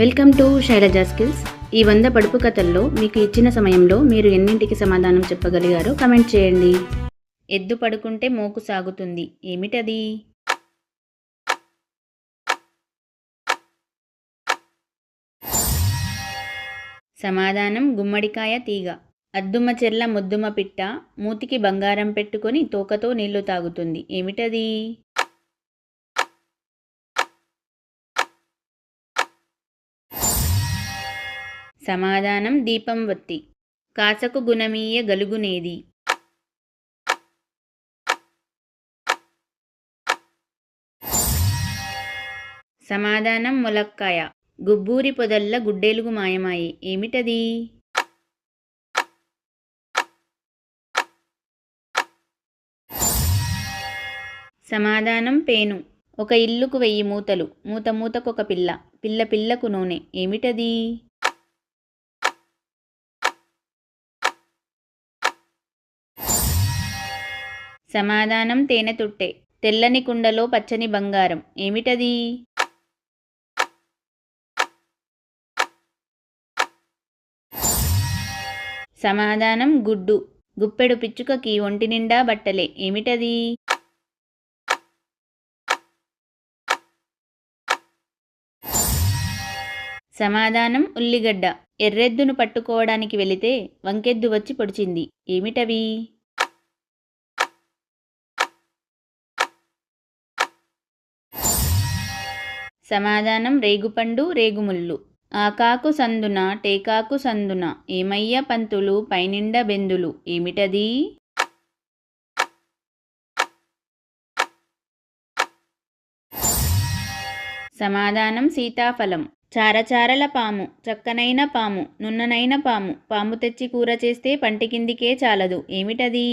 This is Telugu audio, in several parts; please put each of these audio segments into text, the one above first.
Welcome to Shailaja skills. ఈ 100 పడుపు కథల్లో మీకు ఇచ్చిన సమయంలో మీరు ఎన్నింటికి సమాధానం చెప్పగలిగారో కమెంట్ చేయండి. ఎద్దు పడుకుంటే మోకు సాగుతుంది, ఏమిటది? సమాధానం గుమ్మడికాయ తీగ. అద్దుమ చెర్ల ముద్దుమ పిట్ట మూతికి బంగారం పెట్టుకొని తోకతో నీళ్లు తాగుతుంది, ఏమిటది? సమాధానం దీపం వత్తి. కాసకు గుణమీయ గలుగునేది. సమాధానం ములక్కాయ. గుబ్బూరి పొదల్ల గుడ్డేలుగు మాయమాయి, ఏమిటది? సమాధానం పేను. ఒక ఇల్లుకు 1000 మూతలు, మూత మూతకొక పిల్ల, పిల్ల పిల్లకు నూనె, ఏమిటది? సమాధానం తేనె తుట్టె. తెల్లని కుండలో పచ్చని బంగారం, ఏమిటది? సమాధానం గుడ్డు. గుప్పెడు పిచ్చుకకి ఒంటి నిండా బట్టలే, ఏమిటది? సమాధానం ఉల్లిగడ్డ. ఎర్రెద్దును పట్టుకోవడానికి వెళితే వంకెద్దు వచ్చి పొడిచింది, ఏమిటవి? సమాధానం రేగుపండు రేగుముళ్ళు. ఆకాకు సందున టేకాకు సందున ఏమయ్య పంతులు పైనిండ బెందులు, ఏమిటది? సమాధానం సీతాఫలం. చారచారల పాము, చక్కనైన పాము, నున్ననైన పాము, పాము తెచ్చి కూర చేస్తే పంటి కిందికే చాలదు, ఏమిటది?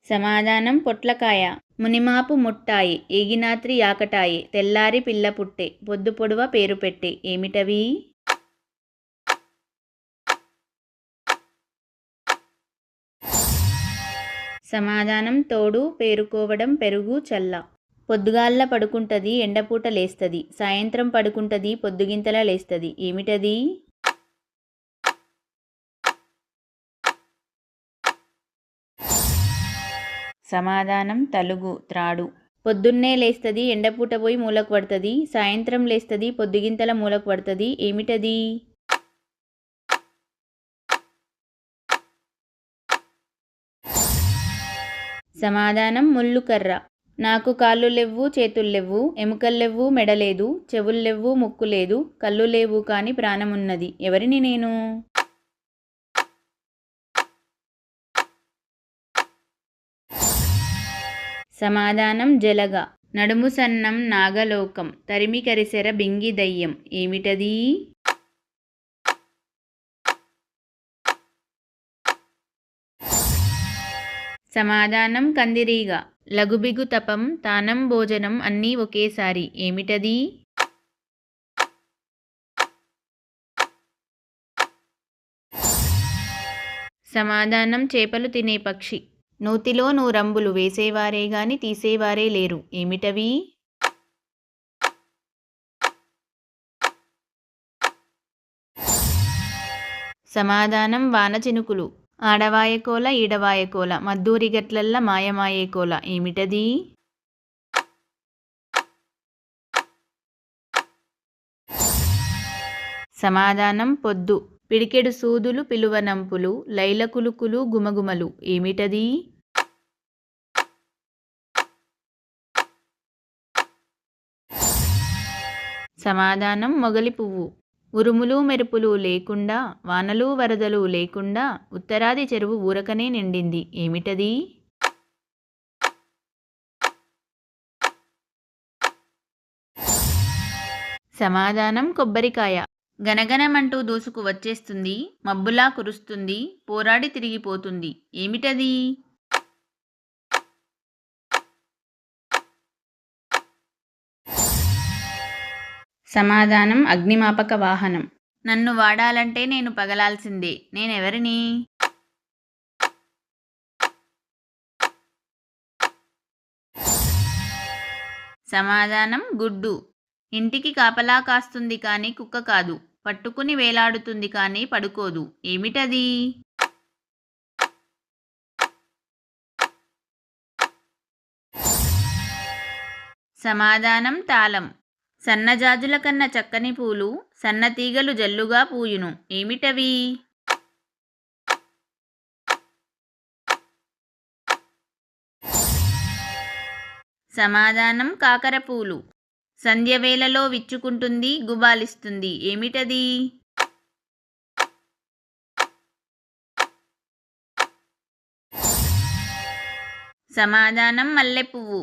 సమాధానం పొట్లకాయ. మునిమాపు ముట్టాయి, ఏగినాత్రి యాకటాయి, తెల్లారి పిల్ల పుట్టే, పొద్దు పొడువ పేరు పెట్టే, ఏమిటవి? సమాధానం తోడు, పేరుకోవడం, పెరుగు, చల్ల. పొద్దుగాల్ల పడుకుంటది, ఎండపూట లేస్తది, సాయంత్రం పడుకుంటది, పొద్దుగింతల లేస్తది, ఏమిటది? సమాధానం తలుగు, త్రాడు. పొద్దున్నే లేస్తది, ఎండపూట పోయి మూలకు పడుతుంది, సాయంత్రం లేస్తది, పొద్దుగింతల మూలకు పడుతుంది, ఏమిటది? సమాధానం ముళ్ళుకర్ర. నాకు కాళ్ళు లెవ్వు, చేతుల్లెవ్వు, ఎముకల్లెవ్వు, మెడలేదు, చెవుల్లెవ్వు, ముక్కు లేదు, కళ్ళు లేవు కాని ప్రాణమున్నది, ఎవరిని నేను? సమాధానం జలగ. నడుము సన్నం నాగలోకం, తరిమి కరిసెర బింగి దయ్యం, ఏమిటది? సమాధానం కందిరీగ. లగుబిగు తపం, తానం భోజనం అన్నీ ఒకేసారి, ఏమిటది? సమాధానం చేపలు తినే పక్షి. నూతిలో నూరంబులు వేసేవారే గాని తీసేవారే లేరు, ఏమిటవి? సమాధానం వానచినుకులు. ఆడవాయకోల ఈడవాయకోల, మద్దూరి గట్లల్ల మాయమాయేకోల, ఏమిటది? సమాధానం పొద్దు. పిడికెడు సూదులు పిలువనంపులు, లైలకులుకులు గుమగుమలు, ఏమిటది? సమాధానం మొగలి పువ్వు. ఉరుములు మెరుపులు లేకుండా, వానలు వరదలు లేకుండా, ఉత్తరాది చెరువు ఊరకనే నిండింది, ఏమిటది? సమాధానం కొబ్బరికాయ. గనగనమంటూ దూసుకు వచ్చేస్తుంది, మబ్బులా కురుస్తుంది, పోరాడి తిరిగిపోతుంది, ఏమిటది? సమాధానం అగ్నిమాపక వాహనం. నన్ను వాడాలంటే నేను పగలాల్సిందే, నేనెవరిని? సమాధానం గుడ్డు. ఇంటికి కాపలా కాస్తుంది కానీ కుక్క కాదు. పట్టుకుని వేలాడుతుంది కానీ పడుకోదు. ఏమిటది? సమాధానం తాళం. సన్నజాజుల కన్న చక్కని పూలు సన్నతీగలు జల్లుగా పూయును. ఏమిటవి? సమాధానం కాకరపూలు. సంధ్యవేళలో విచ్చుకుంటుంది, గుబాలిస్తుంది. ఏమిటది? సమాధానం మల్లెపువ్వు.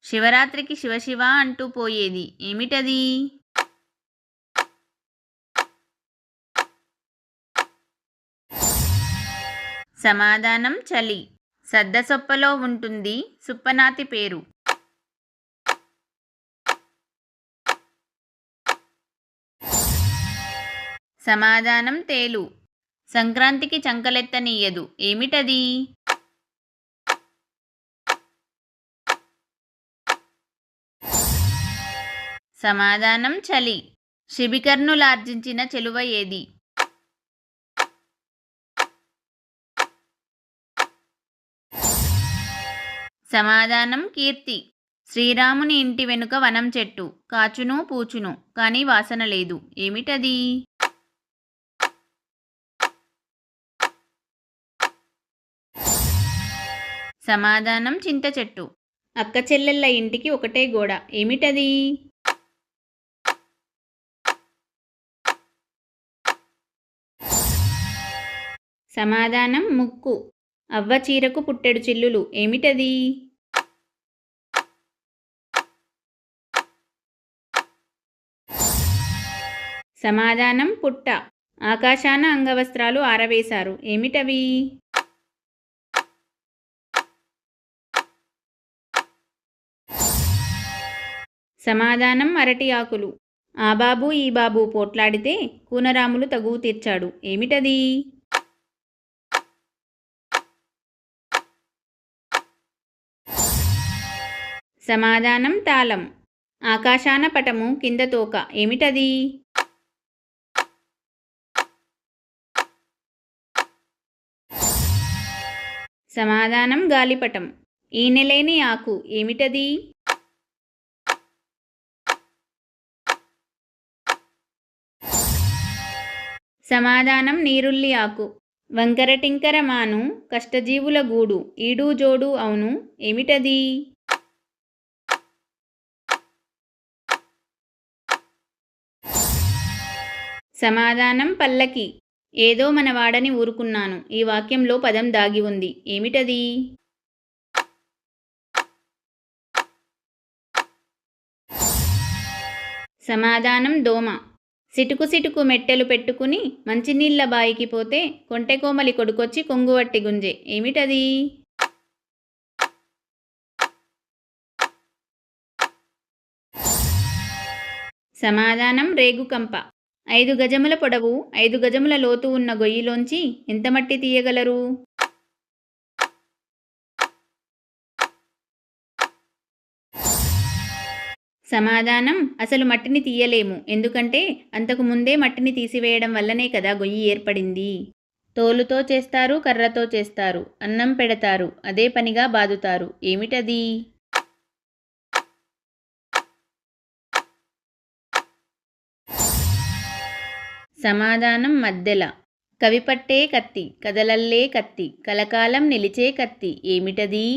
శివరాత్రికి శివశివ అంటూ పోయేది. ఏమిటది? సమాధానం చలి. సద్దసొప్పలో ఉంటుంది, సుప్పనాతి పేరు. సమాధానం తేలు. సంక్రాంతికి చంకలెత్తనీయదు. ఏమిటది? సమాధానం చలి. శిబికర్ణులార్జించిన చెలువ ఏది? సమాధానం కీర్తి. శ్రీరాముని ఇంటి వెనుక వనం చెట్టు. కాచును పూచును కానీ వాసన లేదు. ఏమిటది? సమాధానం చింత చెట్టు. అక్క చెల్లెళ్ళ ఇంటికి ఒకటే గోడ. ఏమిటది? సమాధానం ముక్కు. అవ్వ చీరకు పుట్టెడు చిల్లులు. ఏమిటది? సమాధానం పుట్ట. ఆకాశాన అంగవస్త్రాలు ఆరవేశారు. ఏమిటవి? సమాధానం అరటి ఆకులు. ఆ బాబు ఈ బాబు పోట్లాడితే కూనరాములు తగువు తీర్చాడు. ఏమిటది? సమాధానం తాళం. ఆకాశాన పటము కింద తోక. ఏమిటది? సమాధానం గాలిపటం. ఈనెలేని ఆకు. ఏమిటది? సమాధానం నీరుల్లి ఆకు. వంకరటింకర మాను కష్టజీవుల గూడు. ఈడు జోడు అవును. ఏమిటది? సమాధానం పల్లకి. ఏదో మన వాడని ఊరుకున్నాను. ఈ వాక్యంలో పదం దాగి ఉంది. ఏమిటది? సమాధానం దోమ. సిటుకు సిటుకు మెట్టెలు పెట్టుకుని మంచినీళ్ళ బాయికి పోతే కొంటెకోమలి కొడుకొచ్చి కొంగువట్టి గుంజే. ఏమిటది? సమాధానం రేగుకంప. 5 గజముల పొడవు 5 గజముల లోతు ఉన్న గొయ్యిలోంచి ఎంత మట్టి తీయగలరు? సమాధానం అసలు మట్టిని తీయలేము. ఎందుకంటే అంతకు ముందే మట్టిని తీసివేయడం వల్లనే కదా గొయ్యి ఏర్పడింది. తోలుతో చేస్తారు, కర్రతో చేస్తారు. అన్నం పెడతారు, అదే పనిగా బాదుతారు. ఏమిటది? సమాధానం మద్దెల. కవిపట్టే కత్తి, కదలల్లే కత్తి, కలకాలం నిలిచే కత్తి. ఏమిటది?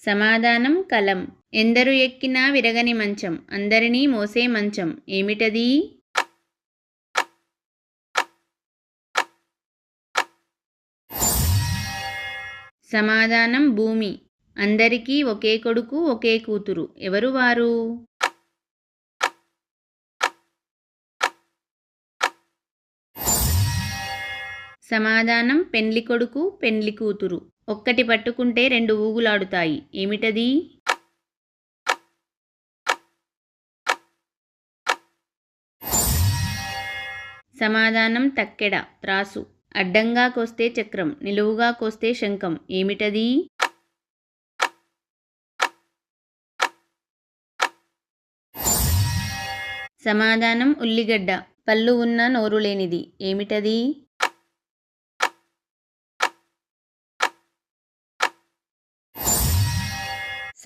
సమాధానం కలం. ఎందరు ఎక్కినా విరగని మంచం, అందరినీ మోసే మంచం. ఏమిటది? సమాధానం భూమి. అందరికీ ఒకే కొడుకు ఒకే కూతురు. ఎవరు వారు? సమాధానం పెండ్లి కొడుకు పెండ్లి కూతురు. ఒక్కటి పట్టుకుంటే 2 ఊగులాడుతాయి. ఏమిటది? సమాధానం తక్కెడ, త్రాసు. అడ్డంగా కోస్తే చక్రం, నిలువుగా కోస్తే శంఖం. ఏమిటది? సమాధానం ఉల్లిగడ్డ. పళ్ళు ఉన్న నోరు లేనిది. ఏమిటది?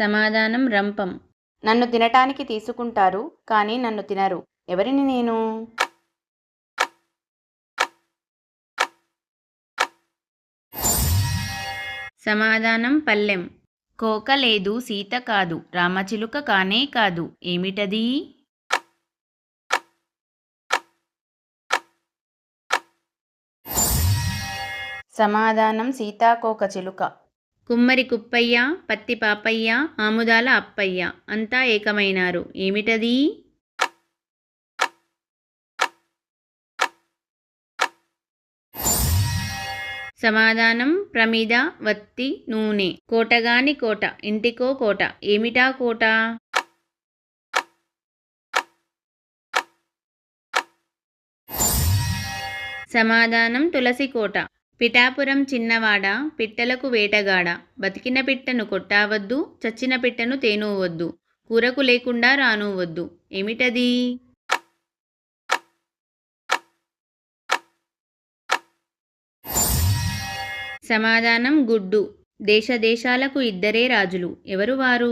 సమాధానం రంపం. నన్ను తినటానికి తీసుకుంటారు, కానీ నన్ను తినరు. ఎవరిని నేను? సమాధానం పళ్ళెం. కోక లేదు, సీత కాదు, రామచిలుక కానే కాదు. ఏమిటది? సమాధానం సీతాకోకచిలుక. కుమ్మరి కుప్పయ్య, పత్తి పాపయ్య, ఆముదాల అప్పయ్య అంతా ఏకమైనారు. ఏమిటది? సమాధానం ప్రమిద, వత్తి, నూనె. కోటగాని కోట, ఇంటికో కోట. ఏమిటా కోట? సమాధానం తులసి కోట. పిఠాపురం చిన్నవాడ, పిట్టలకు వేటగాడ. బతికిన పిట్టను కొట్టావద్దు, చచ్చిన పిట్టను తేనూవద్దు, కూరకు లేకుండా రానూవద్దు. ఏమిటది? సమాధానం గుడ్డు. దేశాలకు ఇద్దరే రాజులు. ఎవరు వారు?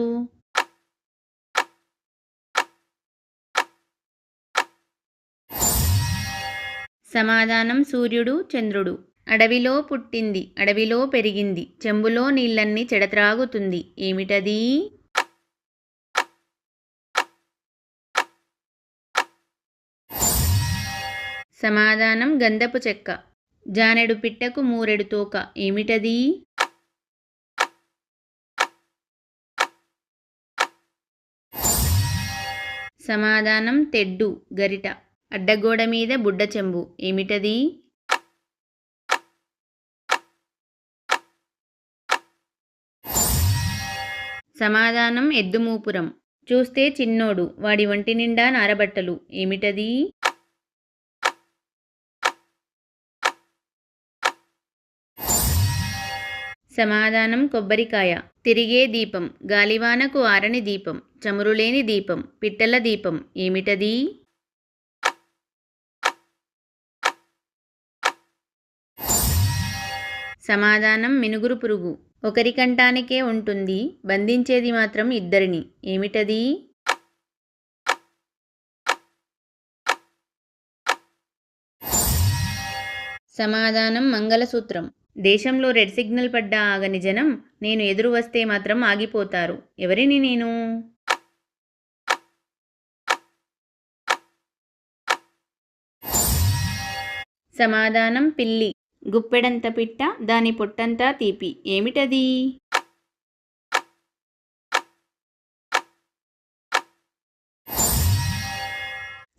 సమాధానం సూర్యుడు, చంద్రుడు. అడవిలో పుట్టింది, అడవిలో పెరిగింది, చెంబులో నీళ్ళన్నీ చెడత్రాగుతుంది. ఏమిటది? సమాధానం గంధపు చెక్క. జానెడు పిట్టకు మూరెడు తోక. ఏమిటది? సమాధానం తెడ్డు, గరిట. అడ్డగోడ మీద బుడ్డ చెంబు. ఏమిటది? సమాధానం ఎద్దుమూపురం. చూస్తే చిన్నోడు, వాడి ఒంటి నిండా నారబట్టలు. ఏమిటది? సమాధానం కొబ్బరికాయ. తిరిగే దీపం, గాలివానకు ఆరని దీపం, చమురులేని దీపం, పిట్టల దీపం. ఏమిటది? సమాధానం మినుగురు పురుగు. ఒకరి కంటానికే ఉంటుంది, బంధించేది మాత్రం ఇద్దరిని. ఏమిటది? సమాధానం మంగళసూత్రం. దేశంలో రెడ్ సిగ్నల్ పడ్డా ఆగని జనం, నేను ఎదురు వస్తే మాత్రం ఆగిపోతారు. ఎవరిని నేను? సమాధానం పిల్లి. గుప్పెడంత పిట్ట, దాని పొట్టంతా తీపి. ఏమిటది?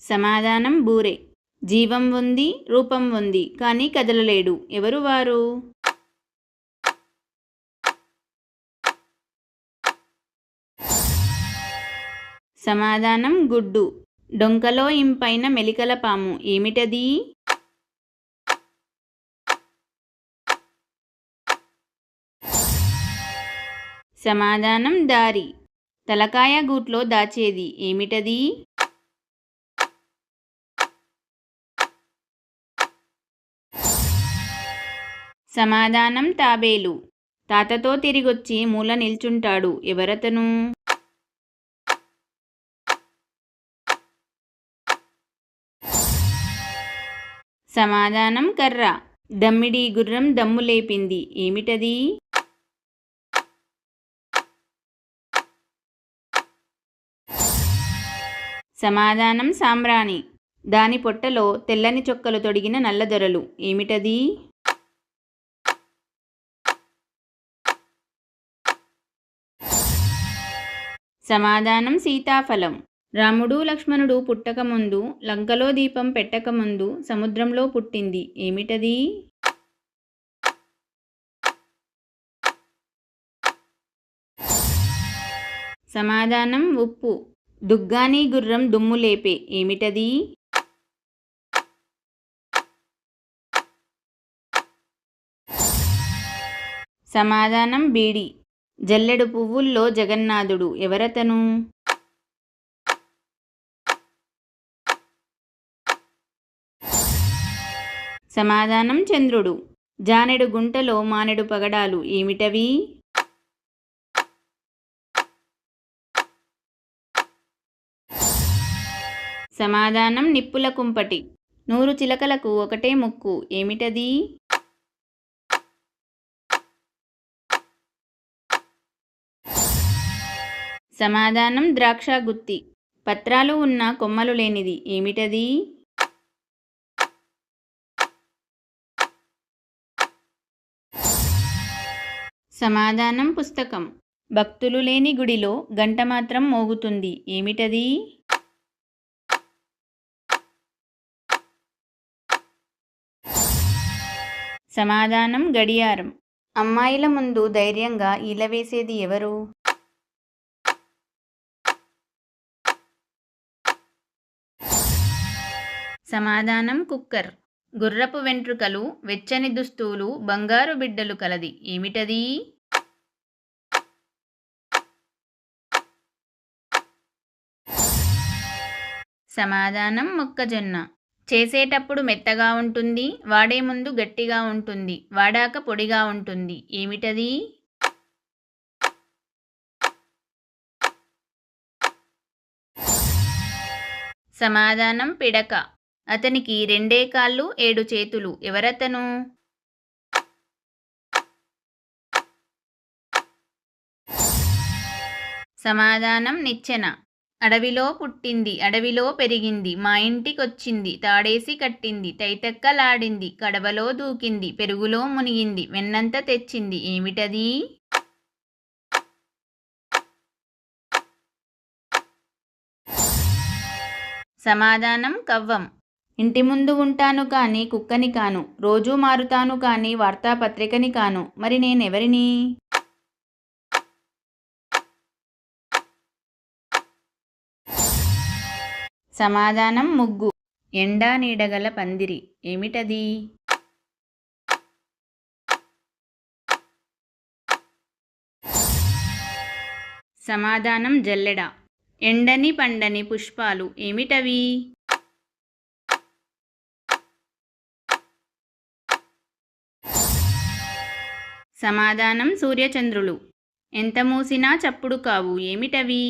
సమాధానం బూరె. జీవం ఉంది, రూపం ఉంది, కానీ కదలలేడు. ఎవరు వారు? సమాధానం గుడ్డు. డొంకలో ఇంపైన మెలికల పాము. ఏమిటది? సమాధానం దారి. తలకాయ గూట్లో దాచేది. ఏమిటది? సమాధానం తాబేలు. తాతతో తిరిగొచ్చి మూల నిల్చుంటాడు. ఎవరతను? సమాధానం కర్ర. దమ్మిడి గుర్రం దమ్ము లేపింది. ఏమిటది? సమాధానం సాంబ్రాణి. దాని పొట్టలో తెల్లని చొక్కలు తొడిగిన నల్లదొరలు. ఏమిటది? సమాధానం సీతాఫలం. రాముడు లక్ష్మణుడు పుట్టకముందు, లంకలో దీపం పెట్టకముందు సముద్రంలో పుట్టింది. ఏమిటది? సమాధానం ఉప్పు. దుగ్గాని గుర్రం దుమ్ము లేపే. ఏమిటది? సమాధానం బీడి. జల్లెడు పువ్వుల్లో జగన్నాథుడు ఎవరతను? సమాధానం చంద్రుడు. జానెడు గుంటలో మానెడు పగడాలు ఏమిటవి? సమాధానం నిప్పుల కుంపటి. 100 చిలకలకు ఒకటే ముక్కు ఏమిటది? సమాధానం ద్రాక్ష గుత్తి. పత్రాలు ఉన్న కొమ్మలు లేనిది ఏమిటది? సమాధానం పుస్తకం. భక్తులు లేని గుడిలో గంట మాత్రం మోగుతుంది ఏమిటది? సమాధానం గడియారం. అమ్మాయిల ముందు ధైర్యంగా ఈల వేసేది ఎవరు? సమాధానం కుక్కర్. గుర్రపు వెంట్రుకలు, వెచ్చని దుస్తులు, బంగారు బిడ్డలు కలది ఏమిటది? సమాధానం మొక్కజొన్న. చేసేటప్పుడు మెత్తగా ఉంటుంది, వాడే ముందు గట్టిగా ఉంటుంది, వాడాక పొడిగా ఉంటుంది ఏమిటది? సమాధానం పిడక. అతనికి 2 కాళ్ళు 7 చేతులు ఎవరతను? సమాధానం నిచ్చెన. అడవిలో పుట్టింది, అడవిలో పెరిగింది, మా ఇంటికొచ్చింది, తాడేసి కట్టింది, తైతక్కలాడింది, కడవలో దూకింది, పెరుగులో మునిగింది, వెన్నంత తెచ్చింది ఏమిటది? సమాధానం కవ్వం. ఇంటి ముందు ఉంటాను కానీ కుక్కని కాను, రోజూ మారుతాను కానీ వార్తాపత్రికని కాను, మరి నేనెవరిని? సమాధానం ముగ్గు. ఎండా నీడగల పందిరి ఏమిటది? సమాధానం జల్లెడ. ఎండని పండని పుష్పాలు ఏమిటవి? సమాధానం సూర్యచంద్రులు. ఎంత మూసినా చప్పుడు కావు ఏమిటవి?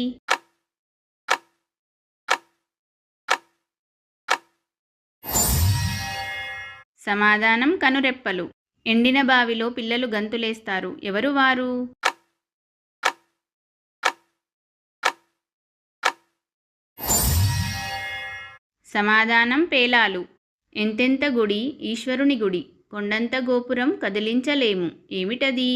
సమాధానం కనురెప్పలు. ఎండిన బావిలో పిల్లలు గంతులేస్తారు ఎవరు వారు? సమాధానం పేలాలు. ఎంతెంత గుడి ఈశ్వరుని గుడి, కొండంత గోపురం కదిలించలేము ఏమిటది?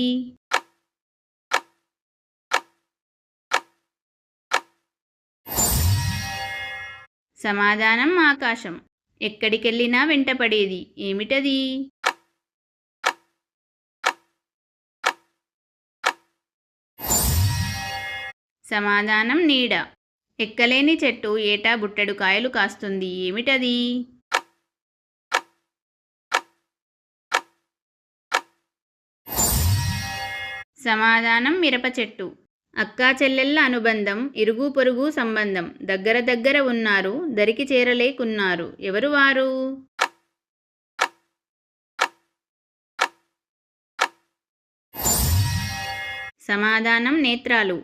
సమాధానం ఆకాశం. ఎక్కడికెళ్ళినా వెంటపడేది ఏమిటది? సమాధానం నీడ. ఎక్కలేని చెట్టు ఏటా బుట్టెడు కాయలు కాస్తుంది ఏమిటది? సమాధానం మిరప చెట్టు. అక్కా చెల్లెళ్ళ అనుబంధం, ఇరుగు పొరుగు సంబంధం, దగ్గర దగ్గర ఉన్నారు, దరికి చేరలేకున్నారు ఎవరు వారు? సమాధానం నేత్రాలు.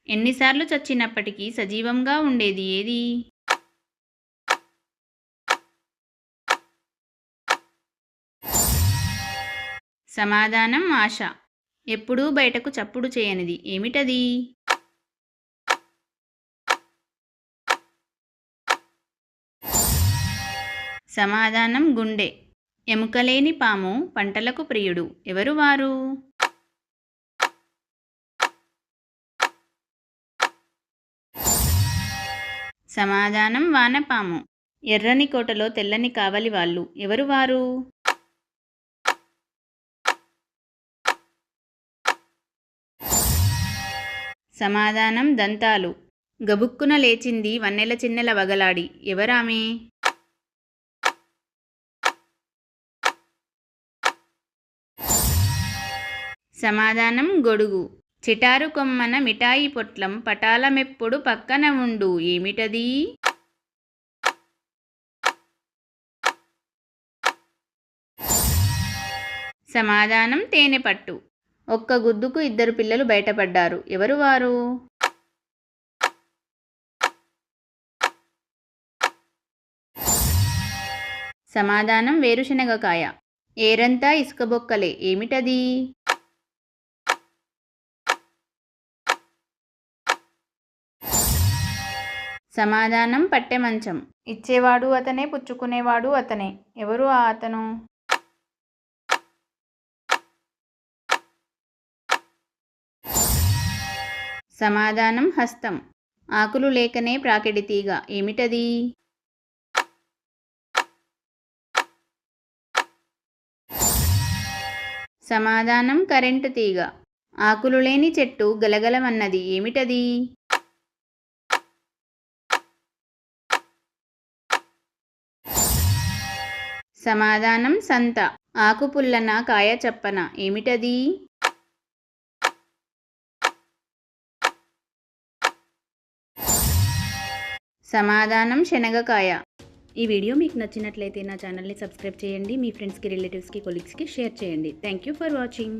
ఎన్నిసార్లు చచ్చినప్పటికీ సజీవంగా ఉండేది ఏది? సమాధానం ఆశ. ఎప్పుడూ బయటకు చప్పుడు చేయనిది ఏమిటది? సమాధానం గుండె. ఎముకలేని పాము పంటలకు ప్రియుడు ఎవరు వారు? సమాధానం వానపాము. ఎర్రని కోటలో తెల్లని కావలి వాళ్ళు ఎవరు వారు? సమాధానం దంతాలు. గబుక్కున లేచింది వన్నెల చిన్నెల వగలాడి ఎవరామె? సమాధానం గొడుగు. చిటారు కొమ్మన మిఠాయి పొట్లం పటాలమెప్పుడు పక్కన ఉండు, ఏమిటది? సమాధానం తేనె పట్టు. ఒక్క గుద్దుకు 2 పిల్లలు బయటపడ్డారు. ఎవరు వారు? సమాధానం వేరుశనగకాయ. ఏరంతా ఇసుకబొక్కలే, ఏమిటది? సమాధానం పట్టె మంచం. ఇచ్చేవాడు అతనే, పుచ్చుకునేవాడు అతనే. ఎవరు ఆ అతను? సమాధానం హస్తం. ఆకులు లేకనే ప్రాకెడి తీగ, ఏమిటది? సమాధానం కరెంటు తీగ. ఆకులు లేని చెట్టు గలగలమన్నది, ఏమిటది? సమాధానం సంత. ఆకు పుల్లన కాయ చప్పన, ఏమిటది? సమాధానం శనగకాయ. ఈ వీడియో మీకు నచ్చినట్లయితే నా ఛానల్ని సబ్స్క్రైబ్ చేయండి. మీ ఫ్రెండ్స్కి, రిలేటివ్స్కి, కొలీగ్స్కి షేర్ చేయండి. Thank you for watching.